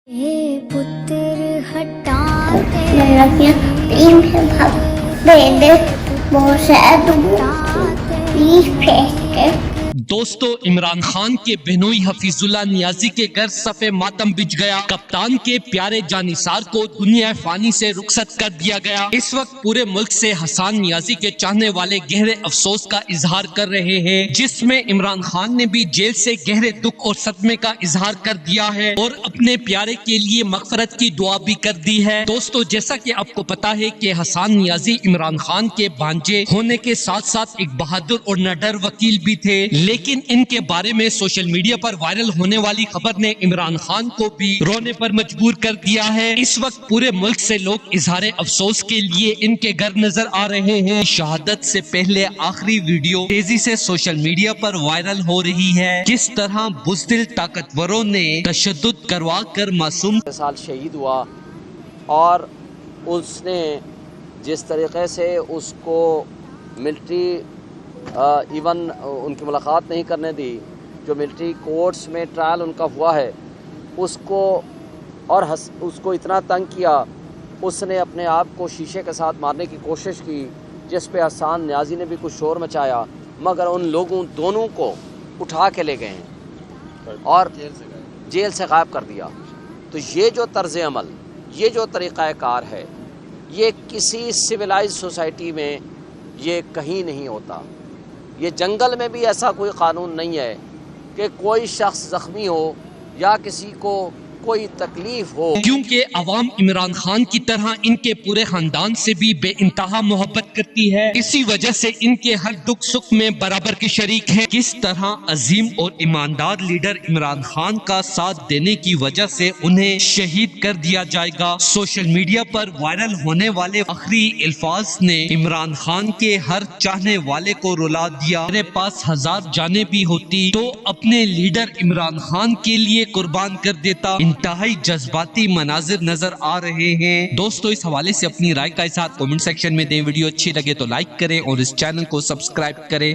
पुत्र हटाते प्रेम से भाग दे दे बहुत शायद प्लीज फेंक के। दोस्तों, इमरान खान के बहनोई हफीजुल्लाह नियाजी के घर सफे मातम बिछ गया। कप्तान के प्यारे जानिसार को दुनिया फानी से रुखसत कर दिया गया। इस वक्त पूरे मुल्क से हसन नियाजी के चाहने वाले गहरे अफसोस का इजहार कर रहे हैं, जिसमें इमरान खान ने भी जेल से गहरे दुख और सदमे का इजहार कर दिया है और अपने प्यारे के लिए मगफरत की दुआ भी कर दी है। दोस्तों, जैसा कि आपको पता है कि हसन नियाजी इमरान खान के भांजे होने के साथ साथ एक बहादुर और निडर वकील भी थे, लेकिन इनके बारे में सोशल मीडिया पर वायरल होने वाली खबर ने इमरान खान को भी रोने पर मजबूर कर दिया है। इस वक्त पूरे मुल्क से लोग इजहार अफसोस के लिए इनके घर नजर आ रहे हैं। शहादत से पहले आखिरी वीडियो तेजी से सोशल मीडिया पर वायरल हो रही है। किस तरह बुज़दिल ताकतवरों ने तशद्दुद करवा कर मासूम साल शहीद हुआ और उसने जिस तरीके से उसको मिलिट्री इवन उनकी मुलाकात नहीं करने दी, जो मिलिट्री कोर्ट्स में ट्रायल उनका हुआ है उसको और उसको इतना तंग किया, उसने अपने आप को शीशे के साथ मारने की कोशिश की, जिस पे हसन नियाजी ने भी कुछ शोर मचाया, मगर उन लोगों दोनों को उठा के ले गए हैं और जेल से गायब कर दिया। तो ये जो तर्ज अमल, ये जो तरीक़ाकार है, ये किसी सिविलाइज सोसाइटी में ये कहीं नहीं होता। ये जंगल में भी ऐसा कोई कानून नहीं है कि कोई शख्स जख्मी हो या किसी को कोई तकलीफ हो, क्योंकि अवाम इमरान खान की तरह इनके पूरे खानदान से भी बेइंतहा मोहब्बत करती है। इसी वजह से इनके हर दुख सुख में बराबर के शरीक है। किस तरह अजीम और ईमानदार लीडर इमरान खान का साथ देने की वजह से उन्हें शहीद कर दिया जाएगा। सोशल मीडिया पर वायरल होने वाले आखिरी अल्फाज ने इमरान खान के हर चाहने वाले को रुला दिया। मेरे पास 1000 जानें भी होती तो अपने लीडर इमरान खान के लिए कुर्बान कर देता। इंतहाई जज्बाती मनाजिर नजर आ रहे हैं। दोस्तों, इस हवाले से अपनी राय का इज़हार कमेंट सेक्शन में दें। वीडियो अच्छी लगे तो लाइक करें और इस चैनल को सब्सक्राइब करें।